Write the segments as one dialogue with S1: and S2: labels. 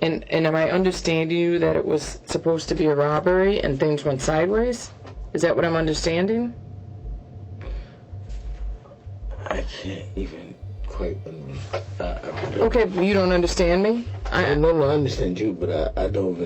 S1: And am I understanding you that it was supposed to be a robbery and things went sideways? Is that what I'm understanding?
S2: I can't even quite
S1: Okay, but you don't understand me?
S2: I understand you, but I don't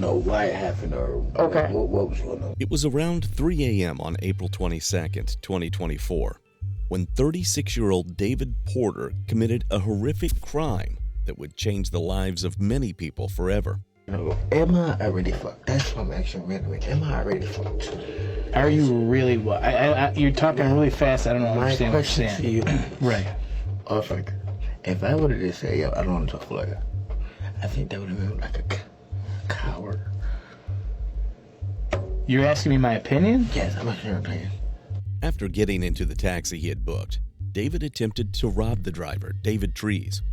S2: know why it happened or
S1: Okay.
S2: what was going on.
S3: It was around 3 a.m. on April 22nd, 2024, when 36-year-old David Porter committed a horrific crime that would change the lives of many people forever.
S2: Am I already fucked? That's what I'm actually really. Am I already fucked?
S4: Are you really what? You're talking really fast. I don't understand what you're saying.
S2: To you,
S4: Right.
S2: If I would have just said, yo, I don't want to talk to a lawyer, I think that would have been like a coward.
S4: You're asking me my opinion?
S2: Yes, I'm asking your opinion.
S3: After getting into the taxi he had booked, David attempted to rob the driver, David Trees.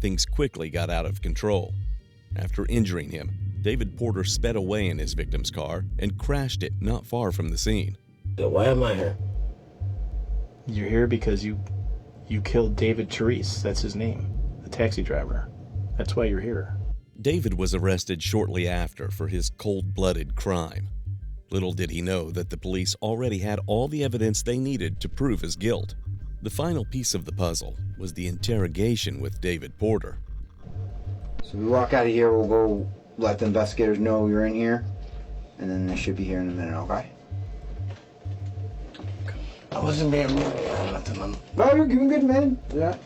S3: Things quickly got out of control. After injuring him, David Porter sped away in his victim's car and crashed it not far from the scene.
S2: So why am I here?
S4: You're here because you killed David Therese. That's his name, the taxi driver. That's why you're here.
S3: David was arrested shortly after for his cold-blooded crime. Little did he know that the police already had all the evidence they needed to prove his guilt. The final piece of the puzzle was the interrogation with David Porter.
S5: So we walk out of here, we'll go let the investigators know you're in here, and then they should be here in a minute, okay?
S2: I wasn't being rude or nothing.
S5: No, you're doing good, man. Yeah.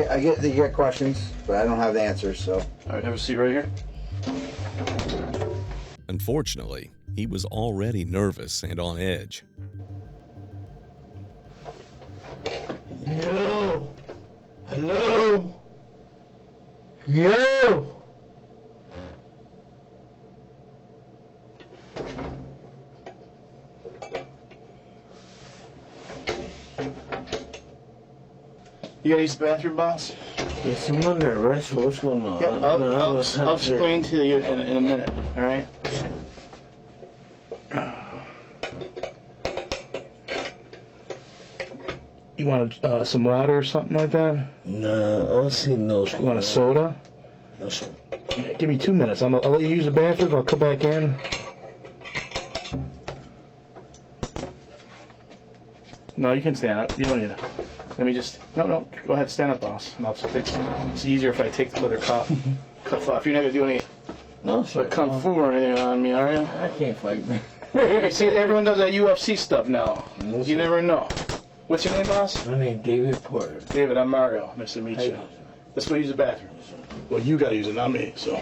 S5: I get that you got questions, but I don't have the answers, so.
S4: All right, have a seat right here.
S3: Unfortunately, he was already nervous and on edge.
S2: Hello? Hello? Yo!
S4: You gotta use the bathroom, boss?
S2: Yes, I'm under arrest. What's going on?
S4: Yeah, I'll explain to you in a minute, all right? You want some water or something like that?
S2: Nah, I don't see no.
S4: You want a soda?
S2: No, sir.
S4: Give me 2 minutes. I'll let you use the bathroom. I'll come back in. No, you can stand up. You don't need to. Let me just... No. Go ahead. Stand up, boss. No, it's easier if I take the leather cuff off. You're not going to do any
S2: No, sir.
S4: kung fu or anything on me, are you?
S2: I can't fight, man.
S4: See, everyone does that UFC stuff now.
S2: No,
S4: You
S2: sir.
S4: never know. What's your name, boss?
S2: My name David Porter.
S4: David, I'm Mario. Nice to meet you. Let's go use the bathroom. Well, you got to use it, not me, so...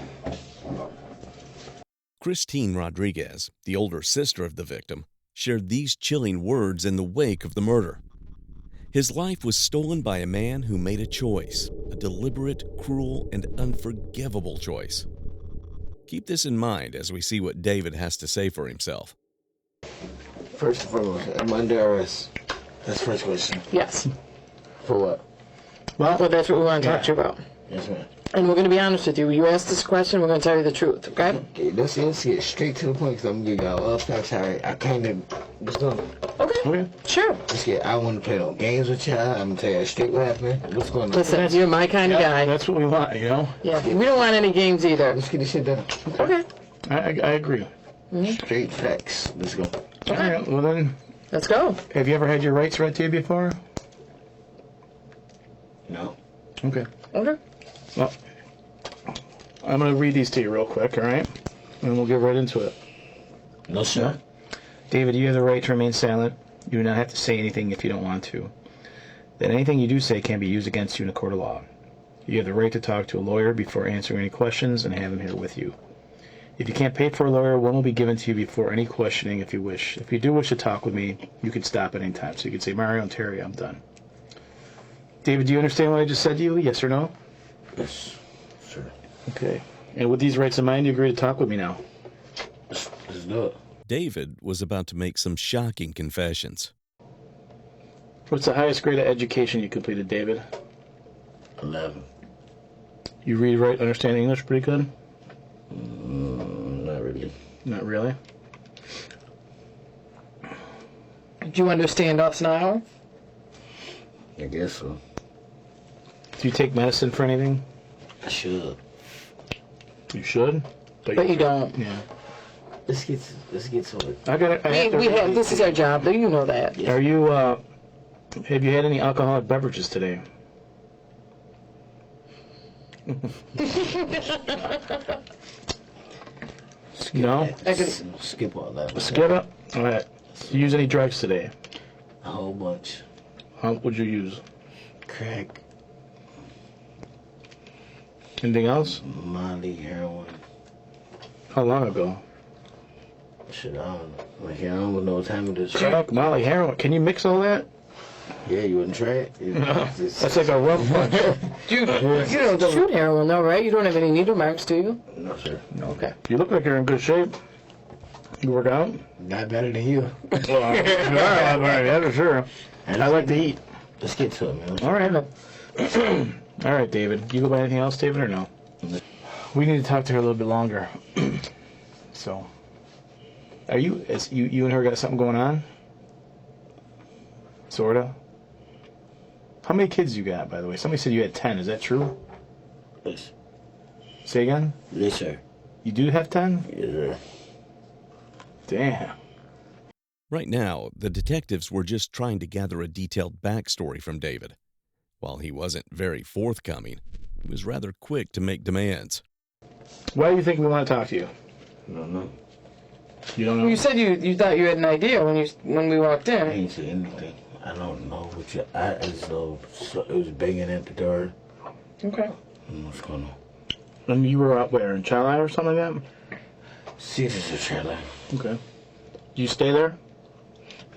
S3: Christine Rodriguez, the older sister of the victim, shared these chilling words in the wake of the murder. His life was stolen by a man who made a choice, a deliberate, cruel, and unforgivable choice. Keep this in mind as we see what David has to say for himself.
S2: First and foremost, I'm under arrest. That's the first question.
S1: Yes.
S2: For what?
S1: Well, that's what we want to talk to you about.
S2: Yes, ma'am.
S1: And we're going to be honest with you. You asked this question, we're going to tell you the truth, okay?
S2: Okay, let's get straight to the point because I'm going to give y'all all facts. I kind of was going
S1: Okay. Sure.
S2: I want to play no games with y'all. I'm going to tell you straight what happened. What's going on?
S1: Listen, you're my kind of guy.
S4: That's what we want, you know?
S1: Yeah, we don't want any games either.
S2: Let's get this shit done.
S1: Okay.
S4: I agree.
S2: Straight facts. Let's go.
S4: All right, well then,
S1: Let's go.
S4: have you ever had your rights read to you before?
S2: No.
S4: Okay.
S1: Okay.
S4: Well, I'm going to read these to you real quick, all right? And we'll get right into it.
S2: No, sir.
S4: David, you have the right to remain silent. You do not have to say anything if you don't want to. That anything you do say can be used against you in a court of law. You have the right to talk to a lawyer before answering any questions and have him here with you. If you can't pay for a lawyer, one will be given to you before any questioning if you wish. If you do wish to talk with me, you can stop at any time. So you can say, Mario and Terry, I'm done. David, do you understand what I just said to you? Yes or no?
S2: Yes, sir.
S4: Okay. And with these rights in mind, you agree to talk with me now?
S2: Let's do it.
S3: David was about to make some shocking confessions.
S4: What's the highest grade of education you completed, David?
S2: 11.
S4: You read, write, understand English pretty good?
S2: Not really.
S4: Not really.
S1: Do you understand us now?
S2: I guess so.
S4: Do you take medicine for anything?
S2: I should.
S4: You should.
S1: But you don't.
S4: Yeah.
S2: Let's get to it.
S1: This is our job. You know that.
S4: Are you, have you had any alcoholic beverages today? No?
S2: Skip all that.
S4: Skip it? Alright. You use any drugs today?
S2: A whole bunch.
S4: How would you use?
S2: Crack,
S4: Anything else?
S2: Molly, heroin.
S4: How long ago?
S2: Shit, I don't know. Like, I don't know what time it is.
S4: Crack, Molly, heroin. Can you mix all that?
S2: Yeah, you wouldn't try it?
S4: That's like a rum punch.
S1: You don't shoot heroin though, right? You don't have any needle marks, do you?
S2: No, sir.
S1: Okay.
S4: You look like you're in good shape. You work out?
S2: Not better than you.
S4: Well, alright, yeah, for sure. And I like to eat.
S2: Let's get to it, man.
S4: Alright. Alright, David. You go by anything else, David, or no? We need to talk to her a little bit longer. So, are you and her got something going on? Sorta. How many kids you got, by the way? Somebody said you had 10. Is that true?
S2: Yes.
S4: Say again?
S2: Yes, sir.
S4: You do have 10?
S2: Yes, sir.
S4: Damn.
S3: Right now, the detectives were just trying to gather a detailed backstory from David. While he wasn't very forthcoming, he was rather quick to make demands.
S4: Why do you think we want to talk to you?
S2: I don't know.
S4: You don't know?
S1: You said you thought you had an idea when we walked
S2: I
S1: in.
S2: ain't see anything. I don't know what you. I just know it was banging at the door.
S1: Okay.
S2: What's going on?
S4: And you were out where, in China or something like that?
S2: Caesar's a trailer.
S4: Okay. Do you stay there?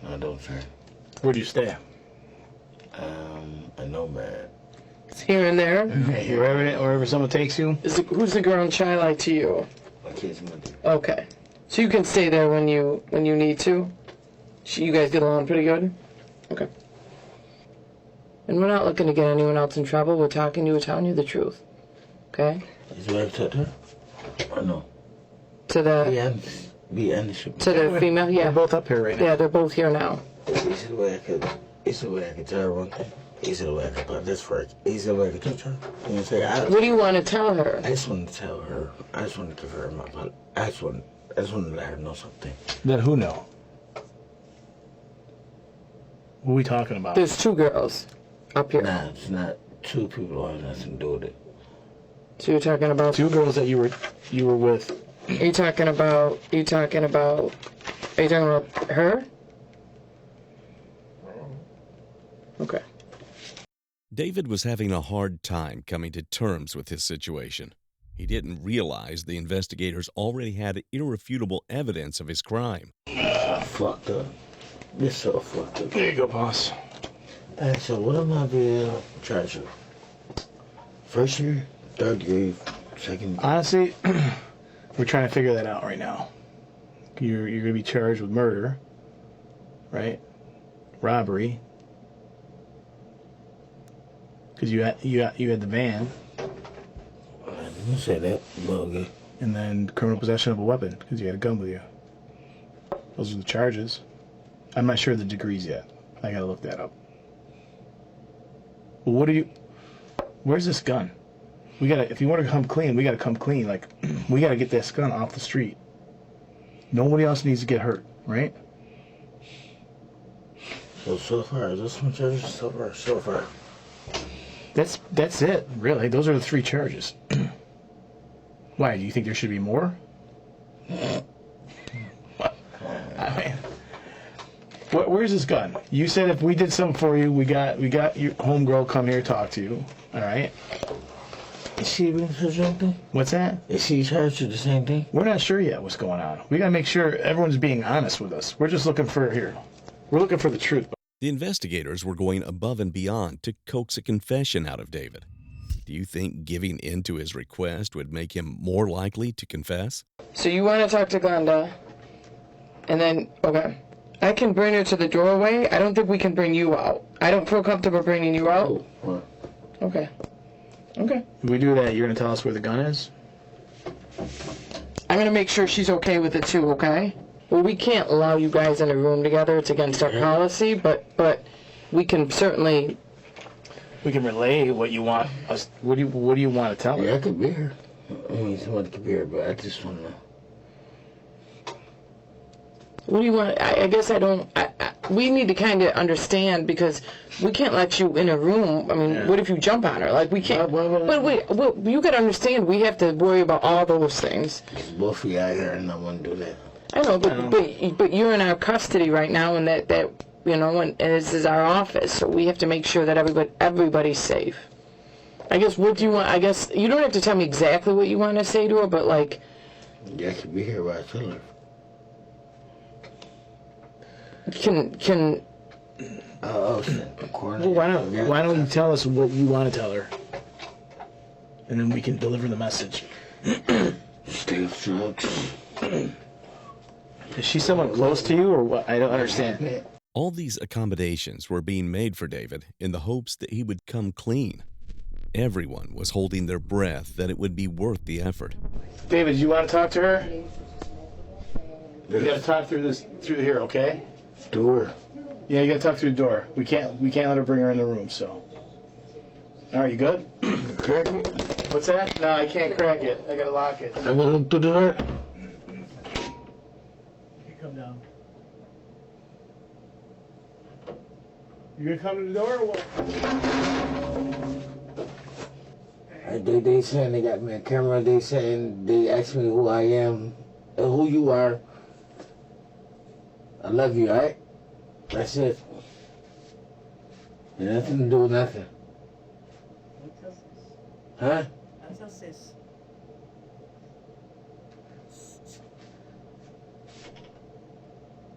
S2: No, I don't, sir.
S4: Where do you stay?
S2: A nomad.
S1: It's here and there.
S4: Wherever someone takes you?
S1: Who's the girl in Chai like to you?
S2: My kid's mother.
S1: Okay. So you can stay there when you need to? You guys get along pretty good? Okay. And we're not looking to get anyone else in trouble. We're talking to you, telling you the truth. Okay?
S2: Is it right to her? Or no?
S1: To the
S2: Be honest.
S1: to the female,
S4: They're
S1: yeah.
S4: both up here right now.
S1: Yeah, they're both here now.
S2: Is the way I could tell her one thing. Is the way I could put this first. Is the way I could touch her. You know what I'm saying?
S1: What do you want to tell her?
S2: I just want to tell her. I just want to give her my. I just want to let her know something.
S4: Then who know? What are we talking about?
S1: There's two girls up here.
S2: Nah, it's not two people who have nothing to do with it.
S1: So you're talking about
S4: Two girls that you were with.
S1: Are you talking about her? Okay.
S3: David was having a hard time coming to terms with his situation. He didn't realize the investigators already had irrefutable evidence of his crime.
S2: Fucked up. This so fucked up.
S4: There you go, boss.
S2: Alright, so what am I being charged with? First year, third degree, second.
S4: Honestly, we're trying to figure that out right now. You're going to be charged with murder, right? Robbery. Because you had the van.
S2: I didn't say that. Well, okay.
S4: And then criminal possession of a weapon, because you had a gun with you. Those are the charges. I'm not sure of the degrees yet. I gotta look that up. Well, where's this gun? If you want to come clean, we gotta come clean. Like, we gotta get this gun off the street. Nobody else needs to get hurt, right?
S2: So far, this one charges so far.
S4: That's it, really. Those are the three charges. Why, do you think there should be more? I mean, where's this gun? You said if we did something for you, we got your homegirl come here talk to you. All right.
S2: Is she being for something?
S4: What's that?
S2: Is she charged with the same thing?
S4: We're not sure yet what's going on. We gotta make sure everyone's being honest with us. We're just looking for We're looking for the truth.
S3: The investigators were going above and beyond to coax a confession out of David. Do you think giving in to his request would make him more likely to confess?
S1: So you want to talk to Glenda, and then, okay. I can bring her to the doorway. I don't think we can bring you out. I don't feel comfortable bringing you out.
S2: What?
S1: Okay. Okay.
S4: If we do that, you're gonna tell us where the gun is?
S1: I'm going to make sure she's okay with it too, okay? Well, we can't allow you guys in a room together. It's against our policy, but we can certainly...
S4: We can relay what you want us. What do you want to tell her?
S2: Yeah, I could be here. I mean, somebody could be here, but I just want to.
S1: What do you want? I guess I don't. We need to kind of understand because we can't let you in a room. I mean, what if you jump on her? Like we can't. But wait, you got to understand. We have to worry about all those things.
S2: Both of you out here, and I want to do that.
S1: I know, but you're in our custody right now, and that you know, and this is our office, so we have to make sure that everybody's safe. I guess what do you want? I guess you don't have to tell me exactly what you want to say to her, but like.
S2: Yeah, I could be here while I tell her.
S1: Can
S2: Well,
S4: why don't you tell us what you want to tell her, and then we can deliver the message.
S2: Stay strong.
S4: Is she someone close to you, or what? I don't understand.
S3: All these accommodations were being made for David in the hopes that he would come clean. Everyone was holding their breath that it would be worth the effort.
S4: David, you want to talk to her? We got to talk through here, okay?
S2: Door.
S4: Yeah, you got to talk through the door. We can't let her bring her in the room. So, all right, you good?
S2: Crack it?
S4: What's that? No, I can't crack it. I gotta lock it.
S2: I'm gonna look through the door.
S4: Come down. You gonna come to the door or what?
S2: They saying they got me a camera. They saying they asked me who I am, who you are. I love you, alright? That's it. Nothing to do with nothing. Huh?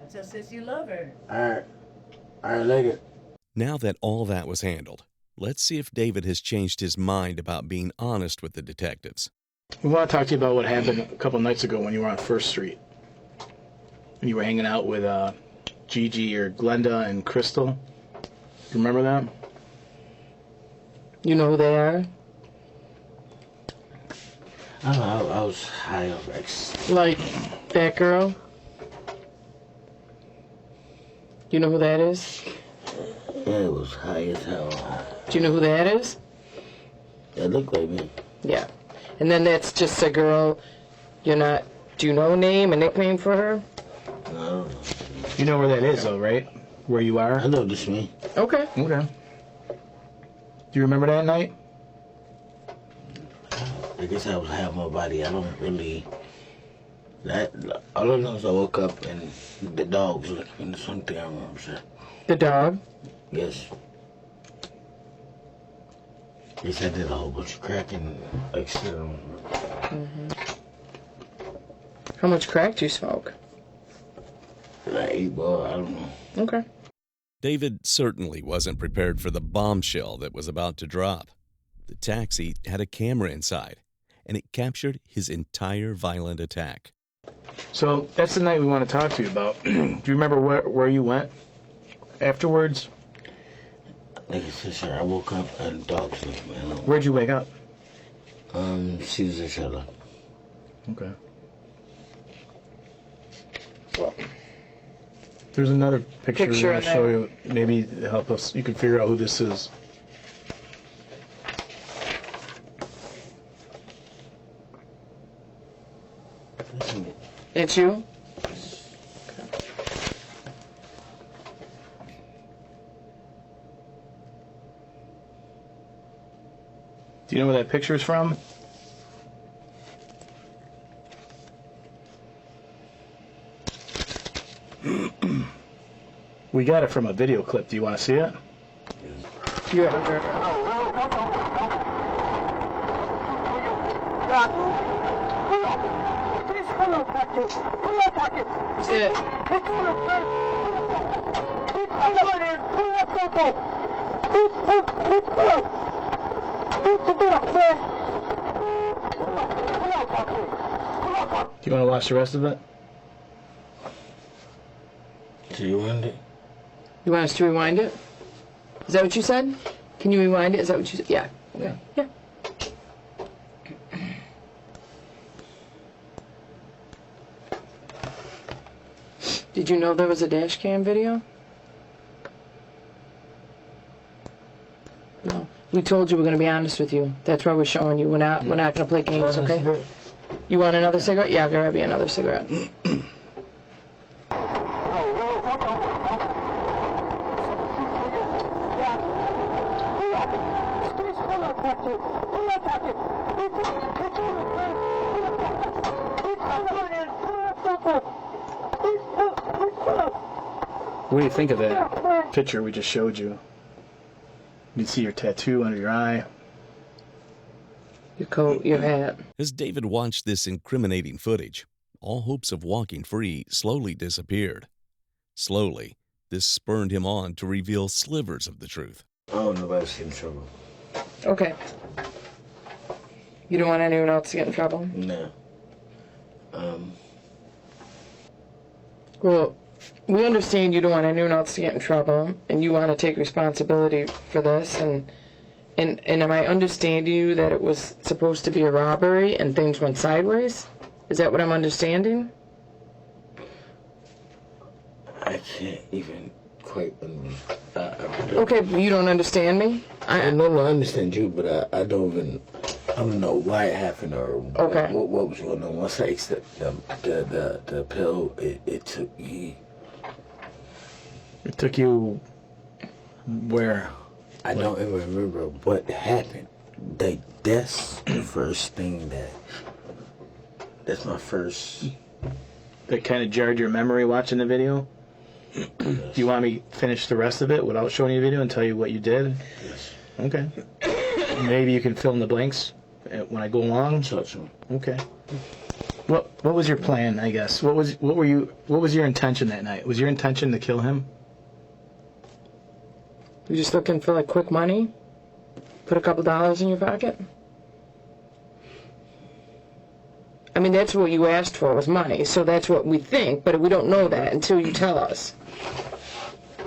S6: Until says you love her.
S2: Alright, later.
S3: Now that all that was handled, let's see if David has changed his mind about being honest with the detectives.
S4: We want to talk to you about what happened a couple nights ago when you were on First Street. When you were hanging out with Gigi or Glenda and Crystal. You remember that?
S1: you know who they are?
S2: I don't know, I was high on Rex.
S1: Like that girl? You know who that is?
S2: Yeah, it was high as hell.
S1: Do you know who that is?
S2: That looked like me.
S1: Yeah. And then that's just a girl, you're not, do you know a name, a nickname for her?
S2: No, I don't know.
S4: You know where that is, though, right? Where you are?
S2: I know this me.
S1: Okay.
S4: Okay. Do you remember that night?
S2: I guess I was half my body. I don't really. All I know is I woke up and the dog was looking. That's one thing I remember, sir.
S1: The dog?
S2: Yes. Yes, I did a whole bunch of crack and like shit.
S1: How much crack do you smoke?
S2: Like 8 ball, I don't know.
S1: Okay.
S3: David certainly wasn't prepared for the bombshell that was about to drop. The taxi had a camera inside, and it captured his entire violent attack.
S4: So that's the night we want to talk to you about. Do you remember where you went afterwards?
S2: Like I said, sir, I woke up and the dog was looking at me.
S4: Where'd you wake up?
S2: She was in Charlotte.
S4: Okay. There's another picture we
S1: Picture
S4: want to
S1: in
S4: show
S1: there.
S4: you. Maybe to help us. You can figure out who this is.
S1: It's you?
S4: Do you know where that picture is from? We got it from a video clip. Do you want to see it?
S1: Yeah.
S4: Do you want to watch the rest of it?
S2: So you want it?
S1: You want us to rewind it? Is that what you said? Can you rewind it? Is that what you said? Yeah. Okay. Yeah. Did you know there was a dash cam video? No. We told you we're going to be honest with you. That's why we're showing you. We're not going to play games, okay? You want another cigarette? Yeah, I'll grab you another cigarette.
S4: What do you think of that picture we just showed you? You can see your tattoo under your eye.
S1: Your coat, your hat.
S3: As David watched this incriminating footage, all hopes of walking free slowly disappeared. Slowly, this spurred him on to reveal slivers of the truth.
S2: I don't know about getting in trouble.
S1: Okay. You don't want anyone else to get in trouble?
S2: No.
S1: Well, we understand you don't want anyone else to get in trouble, and you want to take responsibility for this, and am I understanding you that it was supposed to be a robbery and things went sideways? Is that what I'm understanding?
S2: I can't even quite understand.
S1: Okay, but you don't understand me?
S2: I understand you, but I don't know why it happened or
S1: Okay.
S2: what was going on. Once I accepted the pill, it took me.
S4: It took you where?
S2: I don't even remember what happened. That's the first thing that's my first.
S4: That kind of jarred your memory watching the video? Do you want me to finish the rest of it without showing you the video and tell you what you did?
S2: Yes.
S4: Okay. Maybe you can fill in the blanks when I go along.
S2: So.
S4: Okay. What was your plan, I guess? What was your intention that night? Was your intention to kill him?
S1: You just looking for like quick money? Put a couple dollars in your pocket? I mean, that's what you asked for, was money, so that's what we think, but we don't know that until you tell us.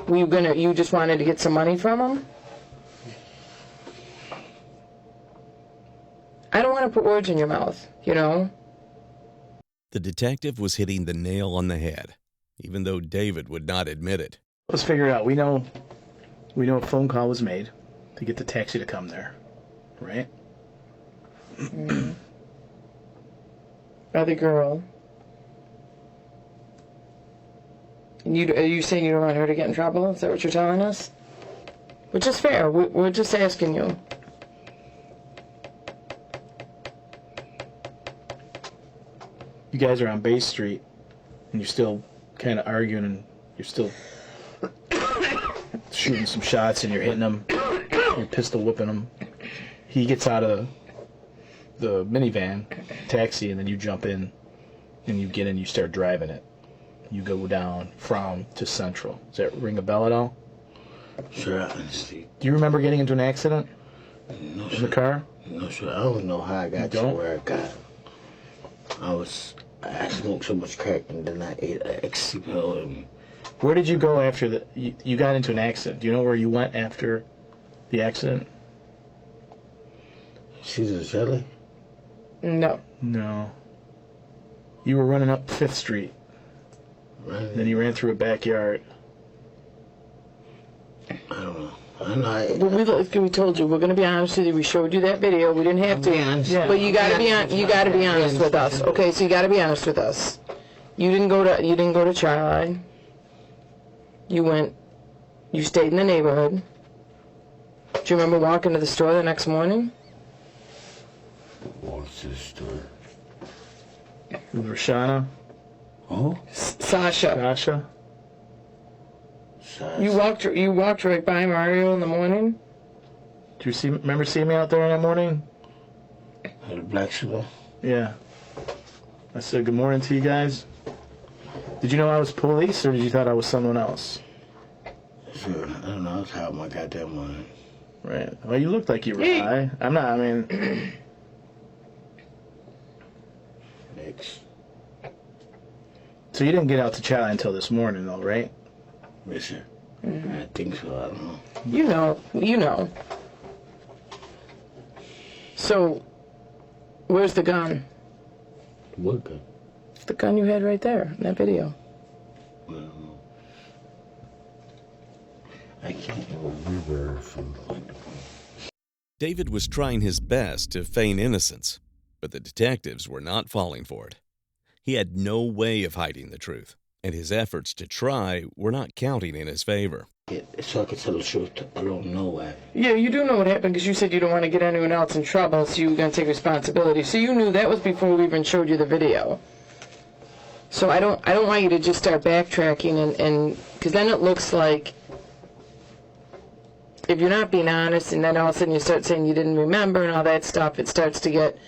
S1: You just wanted to get some money from him? I don't want to put words in your mouth, you know?
S3: The detective was hitting the nail on the head, even though David would not admit it.
S4: Let's figure it out. We know a phone call was made to get the taxi to come there, right?
S1: Mm-hmm. By the girl. And are you saying you don't want her to get in trouble? Is that what you're telling us? Which is fair. We're just asking you.
S4: You guys are on Bay Street, and you're still kind of arguing, and you're still shooting some shots, and you're hitting him. You're pistol whipping him. He gets out of the minivan, taxi, and then you jump in, and you get in, you start driving it. You go down from to Central. Does that ring a bell at all?
S2: Sure, I understand.
S4: Do you remember getting into an accident
S2: No,
S4: in the car?
S2: No, sir. I don't know how I got to where I got. I smoked so much crack, and then I ate an ecstasy pill. And
S4: Where did you go after you got into an accident? Do you know where you went after the accident?
S2: Caesar Jelly?
S1: No.
S4: No. You were running up 5th Street.
S2: Right.
S4: Then you ran through a backyard.
S2: I don't know. I know.
S1: But we told you, we're going to be honest with you. We showed you that video. We didn't have to.
S2: Yeah.
S1: But you got to be honest with us. Okay, so you got to be honest with us. You didn't go to Charlie. You stayed in the neighborhood. Do you remember walking to the store the next morning?
S2: What's this story?
S4: With Roshana?
S2: Oh?
S1: Sasha.
S4: Sasha?
S1: You walked right by Mario in the morning?
S4: Do you remember seeing me out there in that morning?
S2: The black sugar?
S4: Yeah. I said good morning to you guys. Did you know I was police, or did you thought I was someone else?
S2: Sure. I don't know. I was high on my goddamn mind.
S4: Right. Well, you looked like you were high. I'm not, I mean...
S2: Next.
S4: So you didn't get out to Charlie until this morning, though, right?
S2: Yes, sir. I think so. I don't know.
S1: You know. So, where's the gun?
S2: What gun?
S1: The gun you had right there in that video.
S2: I don't know. I can't remember from
S3: David was trying his best to feign innocence, but the detectives were not falling for it. He had no way of hiding the truth, and his efforts to try were not counting in his favor.
S2: So I can tell the truth. I don't know why.
S1: Yeah, you do know what happened because you said you don't want to get anyone else in trouble, so you were going to take responsibility. So you knew that was before we even showed you the video. So I don't want you to just start backtracking and because then it looks like if you're not being honest and then all of a sudden you start saying you didn't remember and all that stuff, it starts to get,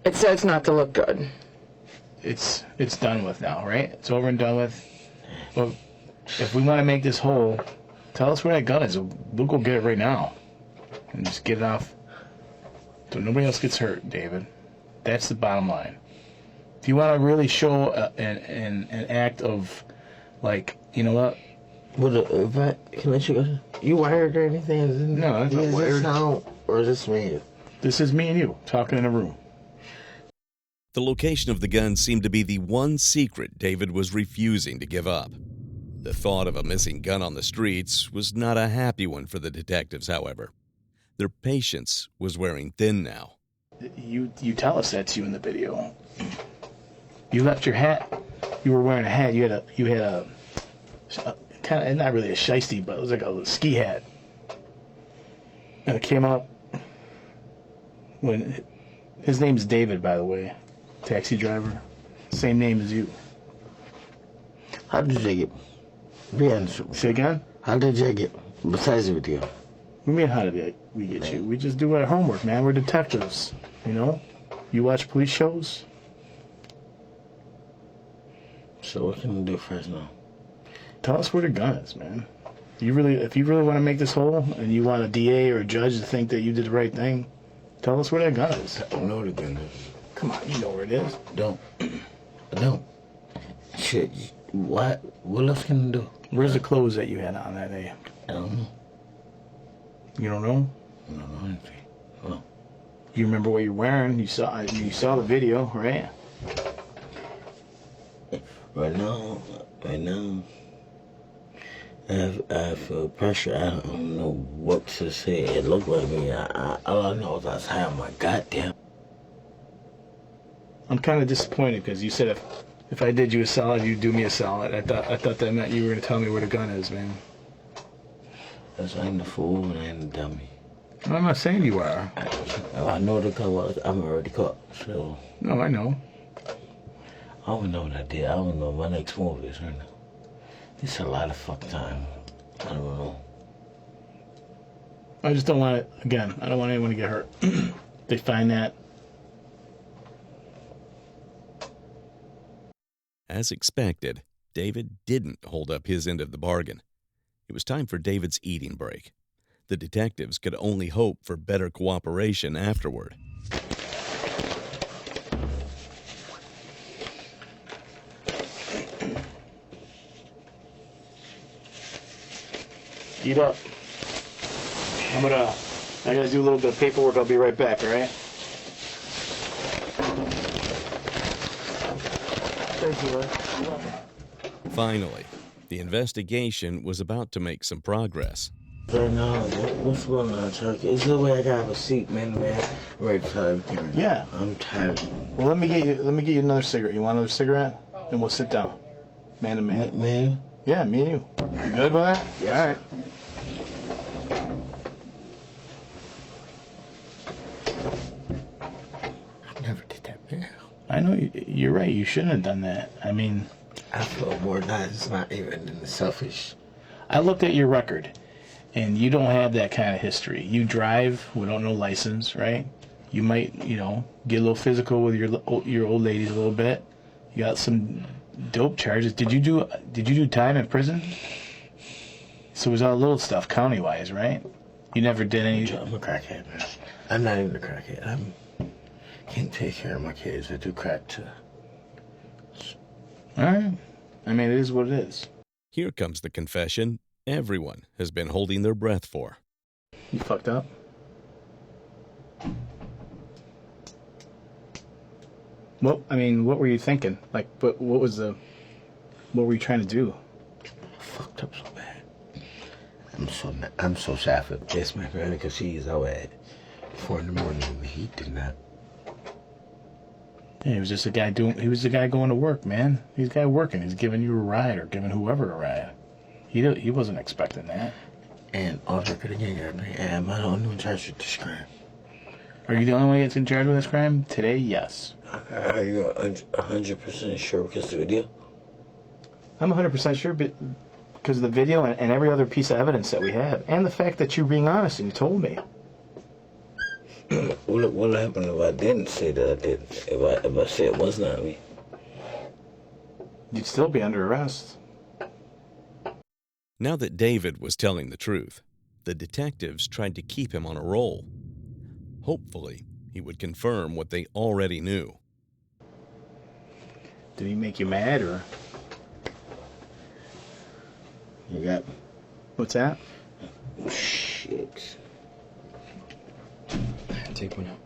S1: it starts not to look good.
S4: It's done with now, right? It's over and done with. Well, if we want to make this whole, tell us where that gun is. We'll go get it right now. And just get it off so nobody else gets hurt, David. That's the bottom line. If you want to really show an act of, like, you know what?
S2: If I can let you go, you wired or anything?
S4: No, that's not
S2: is
S4: wired.
S2: This sound, or is this me?
S4: This is me and you talking in a room.
S3: The location of the gun seemed to be the one secret David was refusing to give up. The thought of a missing gun on the streets was not a happy one for the detectives, however. Their patience was wearing thin now.
S4: You tell us that's you in the video. You left your hat. You were wearing a hat. You had a kind of, not really a shiesty, but it was like a ski hat. And it came out when his name's David, by the way, taxi driver, same name as you.
S2: How did you get? Be honest with me.
S4: Say again?
S2: How did you get? Besides the video.
S4: What do you mean, how did we get you? We just do our homework, man. We're detectives, you know? You watch police shows?
S2: So what can we do first now?
S4: Tell us where the gun is, man. If you really want to make this whole, and you want a DA or a judge to think that you did the right thing, tell us where that gun is.
S2: I don't know where the gun is.
S4: Come on, you know where it is.
S2: I don't. Shit. What else can I do?
S4: Where's the clothes that you had on that day?
S2: I don't know.
S4: You don't know?
S2: I don't know anything. No.
S4: You remember what you're wearing? You saw the video, right?
S2: Right now, I feel pressure. I don't know what to say. It looked like me. All I know is I was high on my goddamn.
S4: I'm kind of disappointed because you said if I did you a solid, you'd do me a solid. I thought that meant you were gonna tell me where the gun is, man.
S2: Because I ain't a fool and I ain't a dummy.
S4: I'm not saying you are.
S2: I know the gun was. I'm already caught. So
S4: No, I know.
S2: I don't know what I did. I don't know what my next move is right now. It's a lot of fuck time. I don't know.
S4: I just don't want it, again, I don't want anyone to get hurt. They find that.
S3: As expected, David didn't hold up his end of the bargain. It was time for David's eating break. The detectives could only hope for better cooperation afterward.
S4: Eat up. I gotta do a little bit of paperwork. I'll be right back, all right? Thank you, man.
S3: Finally, the investigation was about to make some progress.
S2: Right now, what's going on, Chuck? Is there a way I can have a seat, man? Ready for everything.
S4: Yeah.
S2: I'm tired.
S4: Well, let me get you another cigarette. You want another cigarette? And we'll sit down. Man to man.
S2: Man?
S4: Yeah, me and you. You good with that?
S2: Yes.
S4: All right.
S2: I never did that, man.
S4: I know you're right. You shouldn't have done that. I mean,
S2: I feel more nice, not even selfish.
S4: I looked at your record, and you don't have that kind of history. You drive without no license, right? You might, get a little physical with your old ladies a little bit. You got some dope charges. Did you do time in prison? So it was all little stuff, county-wise, right? You never did any.
S2: I'm a crackhead, man. I'm not even a crackhead. I can't take care of my kids. I do crack too.
S4: All right. I mean, it is what it is.
S3: Here comes the confession everyone has been holding their breath for.
S4: You fucked up. What were you thinking? Like, what were you trying to do?
S2: I fucked up so bad. I'm I'm so sad for this my granny because she's out at 4 in the morning and he did not.
S4: Yeah, he was just a guy he was the guy going to work, man. He's the guy working. He's giving you a ride or giving whoever a ride. He wasn't expecting that.
S2: And off the record again, am I the only one charged with this crime?
S4: Are you the only one that's in charge of this crime? Today, yes.
S2: Are you 100% sure because of the video?
S4: I'm 100% sure because of the video and every other piece of evidence that we have. And the fact that you're being honest and you told me.
S2: What happened if I didn't say that I did? If I said it was not me?
S4: You'd still be under arrest.
S3: Now that David was telling the truth, the detectives tried to keep him on a roll. Hopefully, he would confirm what they already knew.
S4: Did he make you mad or?
S2: You got me.
S4: What's that?
S2: Shit.
S1: Take one out.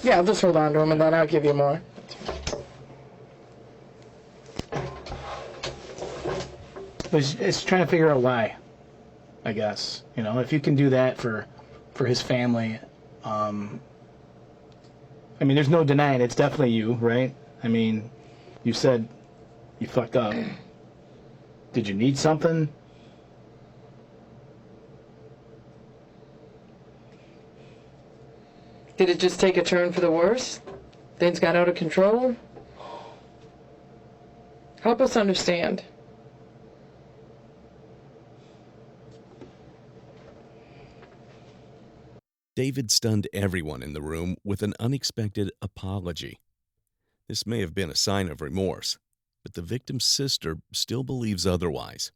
S1: Yeah, I'll just hold on to them and then I'll give you more.
S4: It's trying to figure out why, I guess. You know, if you can do that for his family, I mean, there's no denying it's definitely you, right? I mean, you said you fucked up. Did you need something?
S1: Did it just take a turn for the worse? Things got out of control? Help us understand.
S3: David stunned everyone in the room with an unexpected apology. This may have been a sign of remorse, but the victim's sister still believes otherwise.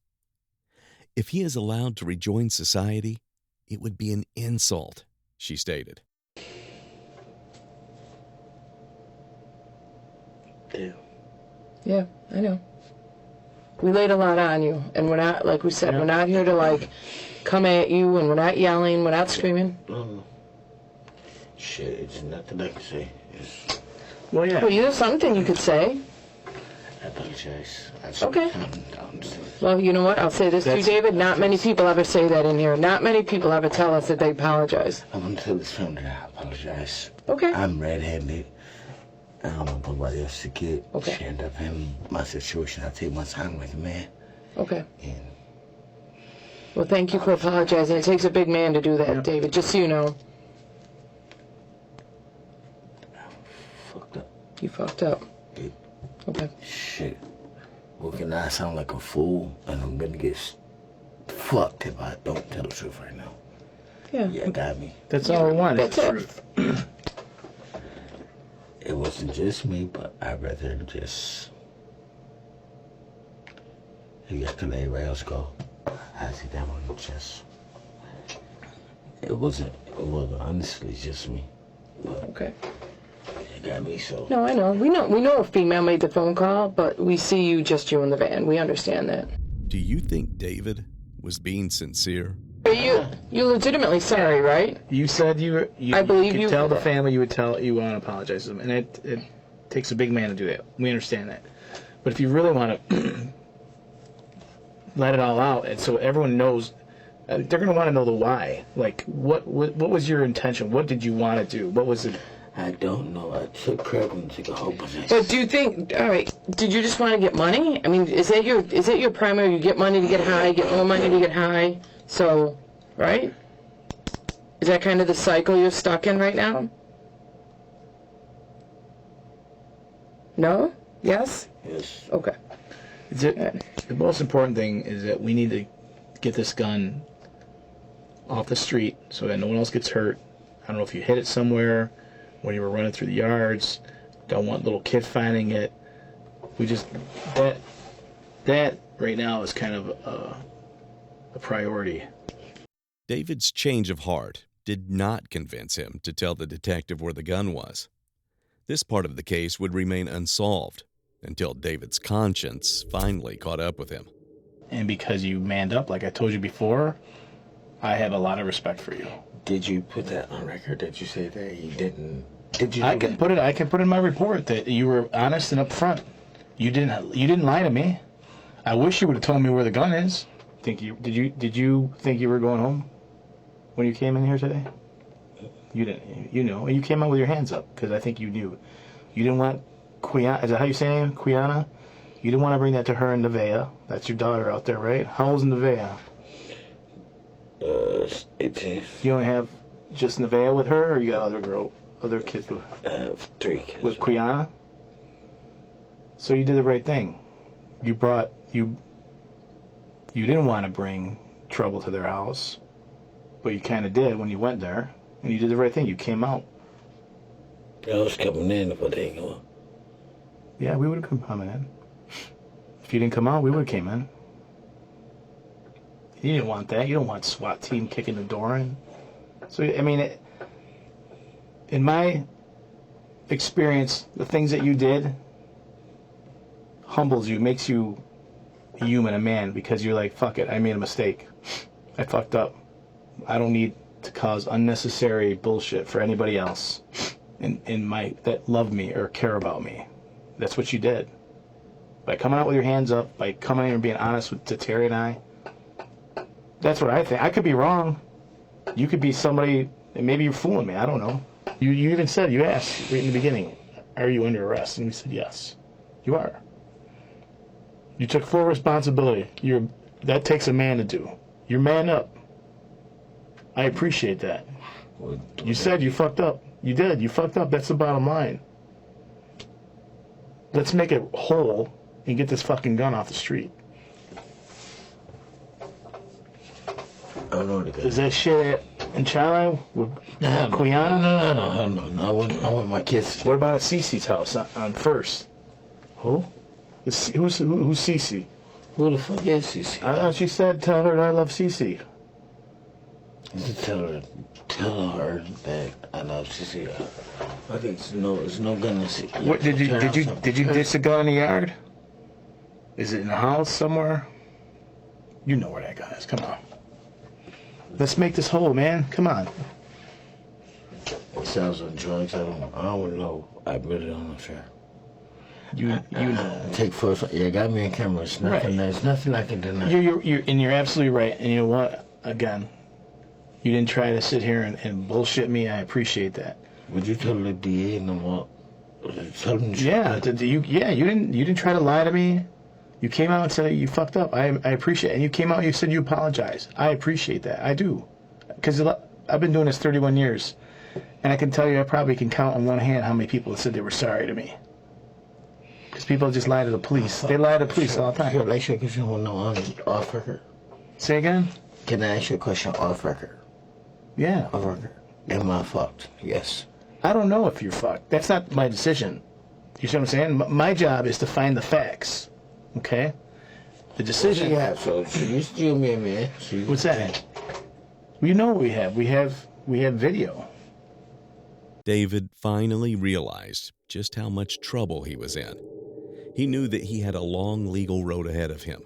S3: If he is allowed to rejoin society, it would be an insult, she stated.
S1: Yeah, I know. We laid a lot on you, and we're not, like we said, we're not here to, like, come at you, and we're not yelling, we're not screaming.
S2: Shit, it's nothing I can say.
S4: Well, yeah.
S1: Well, there's something you could say.
S2: I apologize.
S1: Okay. Well, you know what? I'll say this to you, David. Not many people ever say that in here. Not many people ever tell us that they apologize.
S2: I'm going to tell this family that I apologize.
S1: Okay.
S2: I'm red-handed. I don't want nobody else to get
S1: Okay.
S2: end up in my situation. I take my time like a man.
S1: Okay.
S2: And
S1: Well, thank you for apologizing. It takes a big man to do that, David, just so you know.
S2: fucked up.
S1: You fucked up.
S2: It,
S1: Okay.
S2: shit. Well, can I sound like a fool? And I'm going to get fucked if I don't tell the truth right now.
S1: Yeah.
S2: Yeah, got me.
S4: That's all we want.
S1: That's it.
S2: It wasn't just me, but I'd rather just... If you have to let everybody else go, I see that on the chest. It wasn't honestly just me. But
S1: Okay.
S2: it got me, so...
S1: No, I know. We know a female made the phone call, but we see you just you in the van. We understand that.
S3: Do you think David was being sincere?
S1: Are you're legitimately sorry, right?
S4: You said you
S1: I believe
S4: could
S1: you
S4: tell
S1: for
S4: the
S1: that.
S4: family you want to apologize to them, and it takes a big man to do that. We understand that. But if you really want to let it all out, and so everyone knows, they're going to want to know the why. Like, what was your intention? What did you want to do? What was it?
S2: I don't know. I took credit and took a whole bunch of...
S1: But do you think, all right, did you just want to get money? I mean, is that your primary? You get money to get high, get more money to get high. So, right? Is that kind of the cycle you're stuck in right now? No? Yes?
S2: Yes.
S1: Okay.
S4: The most important thing is that we need to get this gun off the street so that no one else gets hurt. I don't know if you hit it somewhere when you were running through the yards. Don't want little kid finding it. We just that right now is kind of a priority.
S3: David's change of heart did not convince him to tell the detective where the gun was. This part of the case would remain unsolved until David's conscience finally caught up with him.
S4: And because you manned up, like I told you before, I have a lot of respect for you.
S2: Did you put that on record that you said that he didn't Did you?
S4: I can put it in my report that you were honest and upfront. You didn't lie to me. I wish you would have told me where the gun is. Did you think you were going home when you came in here today? You didn't. You know. You came out with your hands up because I think you knew. You didn't want Quiana. Is that how you say her name? Quiana? You didn't want to bring that to her in Nevaeh. That's your daughter out there, right? How old's Nevaeh?
S2: 18.
S4: You only have just Nevaeh with her, or you got other kids with?
S2: I have 3 kids.
S4: With Quiana? So you did the right thing. You didn't want to bring trouble to their house, but you kind of did when you went there, and you did the right thing. You came out.
S2: I was coming in if I didn't go.
S4: Yeah, we would have come coming in. If you didn't come out, we would have came in. You didn't want that. You don't want SWAT team kicking the door in. So, I mean, in my experience, the things that you did humbles you, makes you a human, a man, because you're like, fuck it, I made a mistake. I fucked up. I don't need to cause unnecessary bullshit for anybody else that love me or care about me. That's what you did. By coming out with your hands up, by coming in and being honest to Terry and I. That's what I think. I could be wrong. You could be somebody, and maybe you're fooling me. I don't know. You even said, you asked right in the beginning, are you under arrest? And we said, yes. You are. You took full responsibility. That takes a man to do. You're man up. I appreciate that. You said you fucked up. You did. You fucked up. That's the bottom line. Let's make it whole and get this fucking gun off the street.
S2: I don't know what it
S4: Is
S2: is.
S4: that shit in China with Quiana?
S2: No. I want my kids.
S4: What about at Cece's house on First?
S2: Who?
S4: Who's Cece?
S2: Who the fuck is Cece?
S4: I thought she said, tell her I love Cece.
S2: Tell her that I love Cece. I think it's no gun in Cece.
S4: What did you ditch the gun in the yard? Is it in the house somewhere? You know where that gun is. Come on. Let's make this whole, man. Come on.
S2: It sounds on drugs. I don't know. I really don't know, sir.
S4: You know.
S2: Take photos. Yeah, got me on camera. It's nothing.
S4: Right.
S2: There's nothing I can deny.
S4: You're absolutely right. And you know what? Again, you didn't try to sit here and bullshit me. I appreciate that.
S2: Would you tell the DA and them what? Tell them the truth?
S4: Yeah. You didn't try to lie to me. You came out and said you fucked up. I appreciate it. And you came out and you said you apologized. I appreciate that. I do. Because I've been doing this 31 years. And I can tell you I probably can count on one hand how many people said they were sorry to me. Because people just lie to the police. They lie to the police all the time.
S2: Can I ask you a question off record?
S4: Say again?
S2: Can I ask you a question off record?
S4: Yeah.
S2: Off record. Am I fucked? Yes.
S4: I don't know if you're fucked. That's not my decision. You see what I'm saying? My job is to find the facts. Okay? The decision...
S2: Yeah, so you still me, man.
S4: What's that? You know what we have. We have video.
S3: David finally realized just how much trouble he was in. He knew that he had a long legal road ahead of him,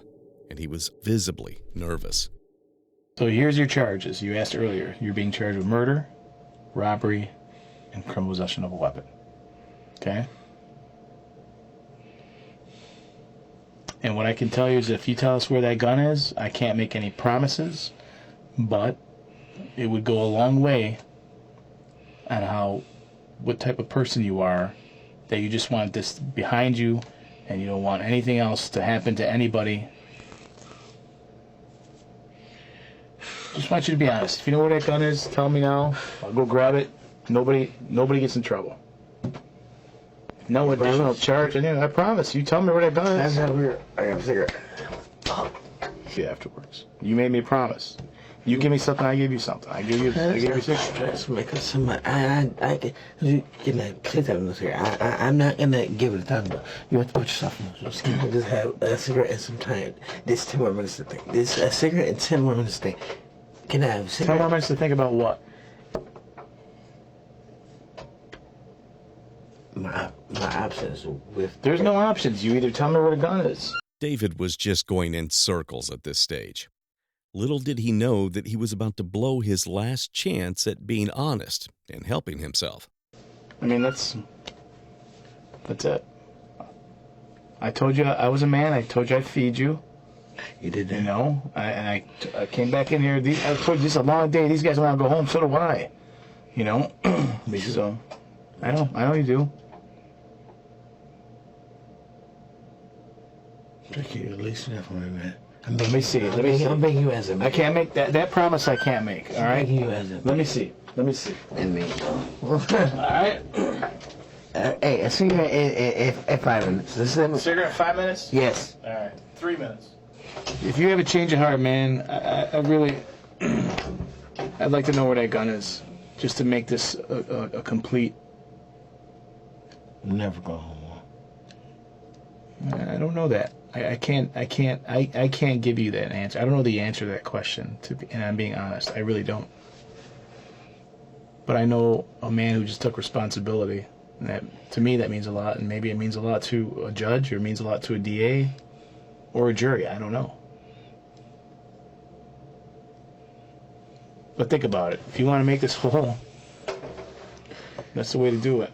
S3: and he was visibly nervous.
S4: So here's your charges. You asked earlier. You're being charged with murder, robbery, and criminal possession of a weapon. Okay? And what I can tell you is if you tell us where that gun is, I can't make any promises, but it would go a long way on what type of person you are, that you just want this behind you and you don't want anything else to happen to anybody. Just want you to be honest. If you know where that gun is, tell me now. I'll go grab it. Nobody gets in trouble. No additional charge. I promise. You tell me where that gun is.
S2: I got a cigarette.
S4: See afterwards. You made me a promise. You give me something, I give you something. I give you 6.
S2: Let's make us some. I'm not gonna give it a time, but you have to put yourself in. Just have a cigarette and some time. This 10 more minutes to think. This a cigarette and 10 more minutes to think. Can I have a
S4: 10
S2: cigarette?
S4: more minutes to think about what?
S2: My options with.
S4: There's no options. You either tell me where the gun is.
S3: David was just going in circles at this stage. Little did he know that he was about to blow his last chance at being honest and helping himself.
S4: I mean, that's it. I told you I was a man. I told you I'd feed you.
S2: You did that.
S4: You know, I came back in here. I told you this is a long day. These guys want to go home. So do I. You know, so I know you do.
S2: Thank you. At least enough for me, man.
S4: Let me see.
S2: I'm begging you as a man.
S4: I can't make that promise. I can't make. All right.
S2: I'm begging you as a man.
S4: Let me see.
S2: And me.
S4: All right.
S2: Hey, a cigarette in 5 minutes.
S4: Cigarette 5 minutes.
S2: Yes.
S4: All right. 3 minutes. If you have a change of heart, man, I really, I'd like to know where that gun is, just to make this a complete.
S2: Never go home.
S4: I don't know that. I can't give you that answer. I don't know the answer to that question, and I'm being honest. I really don't. But I know a man who just took responsibility, and that, to me, that means a lot. And maybe it means a lot to a judge, or it means a lot to a DA, or a jury. I don't know. But think about it. If you want to make this whole, that's the way to do it.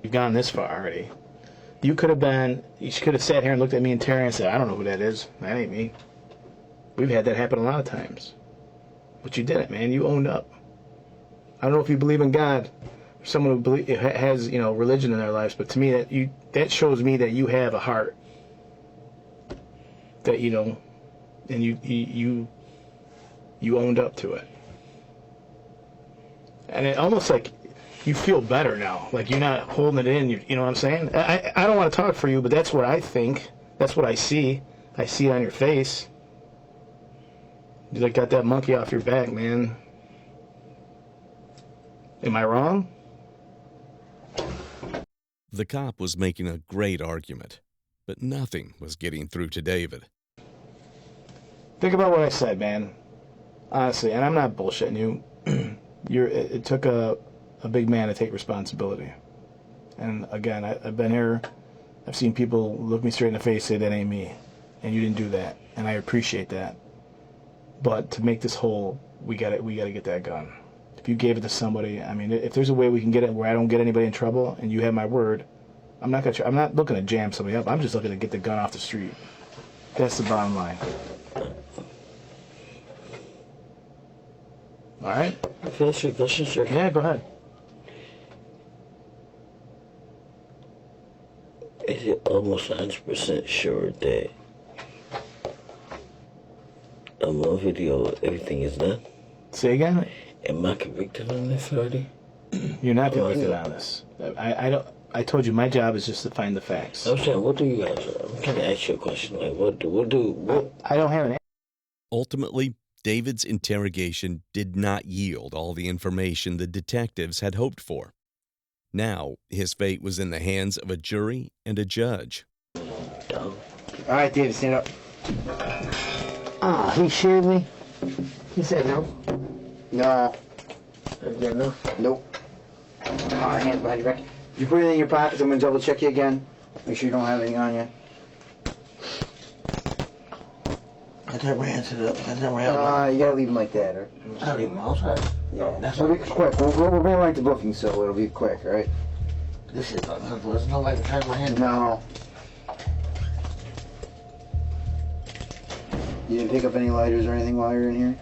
S4: You've gone this far already. You could have sat here and looked at me and Terry and said, I don't know who that is. That ain't me. We've had that happen a lot of times. But you didn't, man. You owned up. I don't know if you believe in God, or someone who has, religion in their lives, but to me, that shows me that you have a heart. That, and you owned up to it. And it almost like you feel better now. Like you're not holding it in. You know what I'm saying? I don't want to talk for you, but that's what I think. That's what I see. I see it on your face. You got that monkey off your back, man. Am I wrong?
S3: The cop was making a great argument, but nothing was getting through to David.
S4: Think about what I said, man. Honestly, and I'm not bullshitting you. It took a big man to take responsibility. And again, I've been here. I've seen people look me straight in the face, say that ain't me, and you didn't do that, and I appreciate that. But to make this whole, we gotta get that gun. If you gave it to somebody, I mean, if there's a way we can get it where I don't get anybody in trouble, and you have my word, I'm not looking to jam somebody up. I'm just looking to get the gun off the street. That's the bottom line. All right.
S2: Finish your question, sir.
S4: Yeah, go ahead.
S2: Is it almost 100% sure that on video everything is done?
S4: Say again.
S2: Am I convicted on this already?
S4: You're not convicted on this. I told you my job is just to find the facts.
S2: I'm saying, what do you guys? I'm trying to ask you a question. Like, what?
S4: I don't have an.
S3: Ultimately, David's interrogation did not yield all the information the detectives had hoped for. Now, his fate was in the hands of a jury and a judge.
S5: All right, David, stand up.
S2: He shared me. He said no.
S5: No.
S2: Again, no.
S5: Nope. Hands behind your back. You put it in your pockets. I'm gonna double check you again. Make sure you don't have anything on you.
S2: I never answered up.
S5: You gotta leave them like that, right?
S2: I'll leave them outside.
S5: Yeah.
S2: That's
S5: It'll be quick. We're bringing right to booking, so it'll be quick, all right?
S2: This is there's no way to turn my hand.
S5: No. You didn't pick up any lighters or anything while you were in here?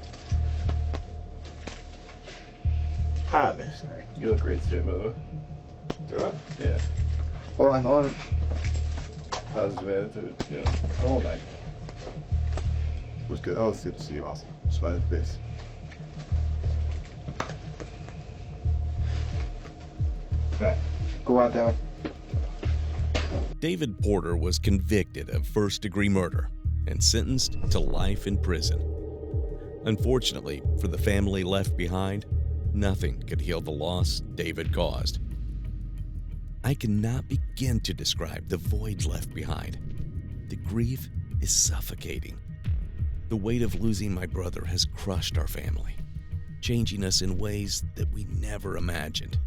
S2: Hi, man.
S4: You look great today, by the way. Yeah.
S5: Hold on.
S4: Positive attitude. Yeah. All night.
S7: Was good. Oh, it's good to see you. Awesome. Smile face.
S5: Right. Go out that way.
S3: David Porter was convicted of first-degree murder and sentenced to life in prison. Unfortunately, for the family left behind, nothing could heal the loss David caused. I cannot begin to describe the void left behind. The grief is suffocating. The weight of losing my brother has crushed our family, changing us in ways that we never imagined.